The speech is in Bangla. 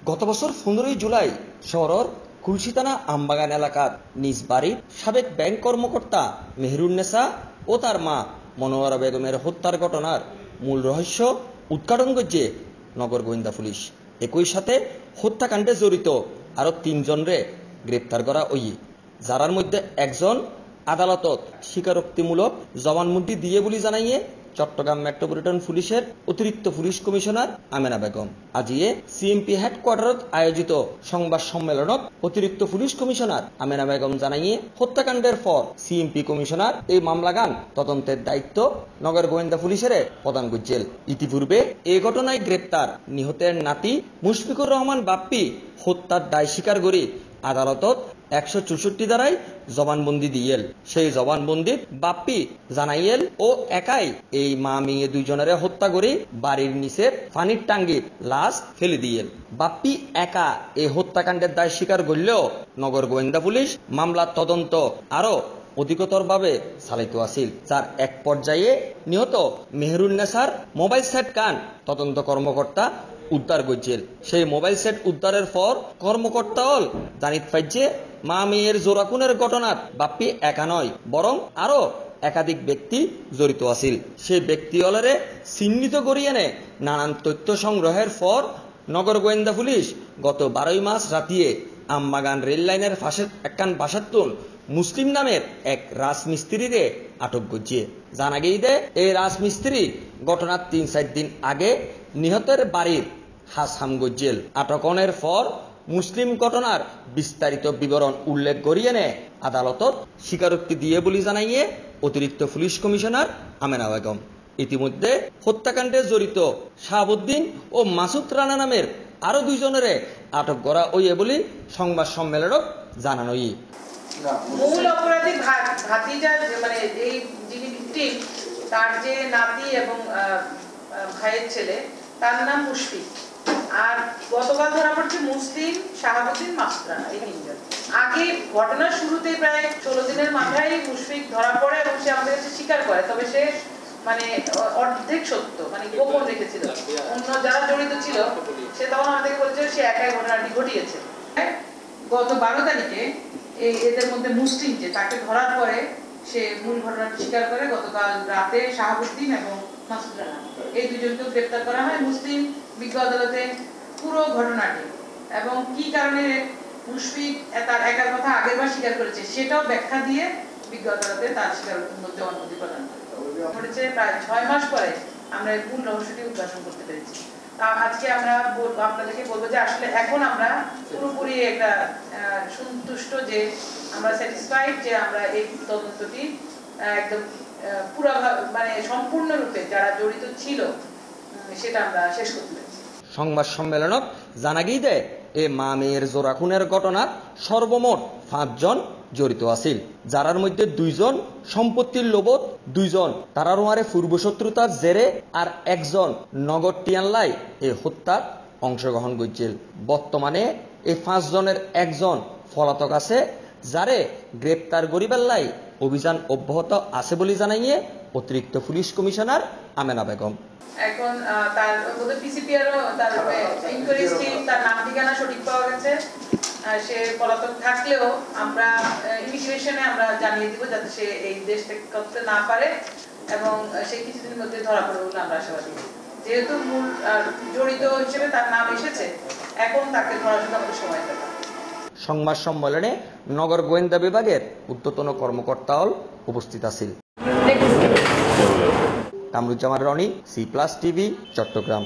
গত বছর 15 জুলাই শহরের কুলসিতানা আমবাগান এলাকার নিজ বাড়ির সাবেক ব্যাংক কর্মকর্তা মেহেরুন্নেসা ও তার মা মনোয়ারা বেগমের হত্যার ঘটনার মূল রহস্য উদ্ঘাটন করছে নগর গোয়েন্দা পুলিশ। একই সাথে হত্যাকাণ্ডে জড়িত আরো 3 জনরে গ্রেপ্তার করা ওই, যারার মধ্যে একজন আদালতত স্বীকারোক্তিমূলক জবানবন্দি দিয়ে বলে জানাইয়ে চট্টগ্রাম মেট্রোপলিটন পুলিশের অতিরিক্ত পুলিশ কমিশনার আমেনা বেগম। আজিয়ে সিএমপি হেডকোয়ার্টারত আয়োজিত সংবাদ সম্মেলনত অতিরিক্ত পুলিশ কমিশনার আমেনা বেগম জানাইয়ে হত্যাকাণ্ডের পর সিএমপি কমিশনার এই মামলাগান তদন্তের দায়িত্ব নগর গোয়েন্দা পুলিশের প্রদান করছেন। ইতিপূর্বে এই ঘটনায় গ্রেপ্তার নিহতের নাতি মুশফিকুর রহমান বাপ্পি হত্যার দায় স্বীকার করে আদালতত 164 ধারায় জবানবন্দি দিয়েল। সেই জবানবন্দিত বাপ্পি জানাইয়েল ও একাই এই মা মেয়ে দুইজনের হত্যা করে বাড়ির নিচে পানির টাঙ্গির লাশ ফেলে দিয়েল। বাপ্পি একা এই হত্যাকাণ্ডের দায় স্বীকার করলেও নগর গোয়েন্দা পুলিশ মামলার তদন্ত আরো অধিকতরভাবে চালিত আছিল, যার এক পর্যায়ে নিহত মেহেরুন্নেসার মোবাইল সেট কান তদন্ত কর্মকর্তা উদ্ধার করছেন। সেই মোবাইল সেট উদ্ধারের পর কর্মকর্তা হল জানিত পাইছে মা মেয়ের জোড়াকুনের ঘটনার বাপ্পি একা নয়, বরং আরো একাধিক ব্যক্তি জড়িত আছিল। সেই ব্যক্তি হলরে চিহ্নিত করিয়ে এনে নানান তথ্য সংগ্রহের পর নগর গোয়েন্দা পুলিশ গত 12 মার্চ রাতিয়ে আমবাগান রেল লাইনের পাশে একখান বাসাতুন মুসলিম নামের এক রাজমিস্ত্রিরে আটক করছে। জানা গিয়ে এই রাজমিস্ত্রি ঘটনার 3-4 দিন আগে নিহতের বাড়ির হাসাম গজ্জেল। আটকনের পর মুসলিম ঘটনার বিস্তারিত বিবরণ উল্লেখ করিয়ে নে আদালতত স্বীকারোক্তি দিয়ে বলে জানাইয়ে অতিরিক্ত পুলিশ কমিশনার আমেনা বেগম। ইতিমধ্যে হত্যাকাণ্ডে জড়িত শাহাবুদ্দিন ও মাসুদ রানা নামের আরো 2 জনের আটক করা হইয়ে বলে সংবাদ সম্মেলনত জানানো। মূল অপরাধী ভাতিজা মানে এই যিনি ভিকটিম তার যে নাতি এবং ভাইয়ের ছেলে তার নাম মুশফিক, আর গতকাল ধরা পড়ছে মুসলিম, শাহাবুদ্দিন, মাসুদ রানা, এই 3 জন। আগে ঘটনার শুরুতে প্রায় 16 দিনের মাথায় মুশফিক ধরা পড়ে এবং সে আমাদের কাছে স্বীকার করে, তবে সে মানে অর্ধেক সত্য মানে গোপন রেখেছিল। অন্য যারা জড়িত ছিল সে তখন আমাদেরকে বলেছিল সে একাই ঘটনাটি ঘটিয়েছে। গত 12 তারিখে এদের মধ্যে মুসলিম যে তাকে ধরার পরে সে মূল ঘটনাটি স্বীকার করে। গতকাল রাতে শাহাবুদ্দিন এবং মাসুদ রানা এই 2 জনকে গ্রেপ্তার করা হয়। মুসলিম বিজ্ঞ আদালতে পুরো ঘটনাটি এবং কি কারণে মুশফিক তার একার কথা আগেরবার স্বীকার করেছে সেটাও ব্যাখ্যা দিয়ে বিজ্ঞ আদালতে তার স্বীকারোক্তিমূলক জবানবন্দি প্রদান করেছে। প্রায় 6 মাস পরে আমরা মূল রহস্যটি উদ্ঘাটন করতে পেরেছি। আজকে আমরা আপনাদেরকে বলবো যে আসলে এখন আমরা পুরোপুরি একটা সন্তুষ্ট, যে আমরা স্যাটিসফাইড যে আমরা এই তদন্তটি একদম পুরো মানে সম্পূর্ণরূপে যারা জড়িত ছিল সেটা আমরা শেষ করতে পেরেছি। সংবাদ সম্মেলনত জানা গিয়ে এই মা মেয়ের জোড়া খুনের ঘটনার সর্বমোট 5 জন জড়িত আছিল, যারার মধ্যে 2 জন সম্পত্তির লোভত, 2 জন তারারোয়ারে পূর্বশত্রুতার জেরে, আর 1 জন নগদ টিয়ানলাই এই হত্যার অংশগ্রহণ করছিল। বর্তমানে এই 5 জনের 1 জন পলাতক আছে, যারে গ্রেপ্তার করিবার অভিযান অব্যাহত আছে বলে জানাইয়ে অতিরিক্ত পুলিশ কমিশনার আমেনা বেগম। এখন তার মধ্যে পিসিপিআরও তার ইনকোয়ারি টিম তার নাম ঠিকানা সঠিক পাওয়া গেছে। সে পলাতক থাকলেও আমরা ইমিগ্রেশনে আমরা জানিয়ে দিব যাতে সে এই দেশ থেকে করতে না পারে এবং সে কিছুদিনের মধ্যে ধরা পড়বে বলে আমরা আশাবাদী। যেহেতু মূল জড়িত হিসেবে তার নাম এসেছে, এখন তাকে ধরার জন্য আমাদের সময় দেবে। সংবাদ সম্মেলনে নগর গোয়েন্দা বিভাগের ঊর্ধ্বতন কর্মকর্তা উপস্থিত আছেন। Kamruzzaman Roni, C+ TV, Chittagong.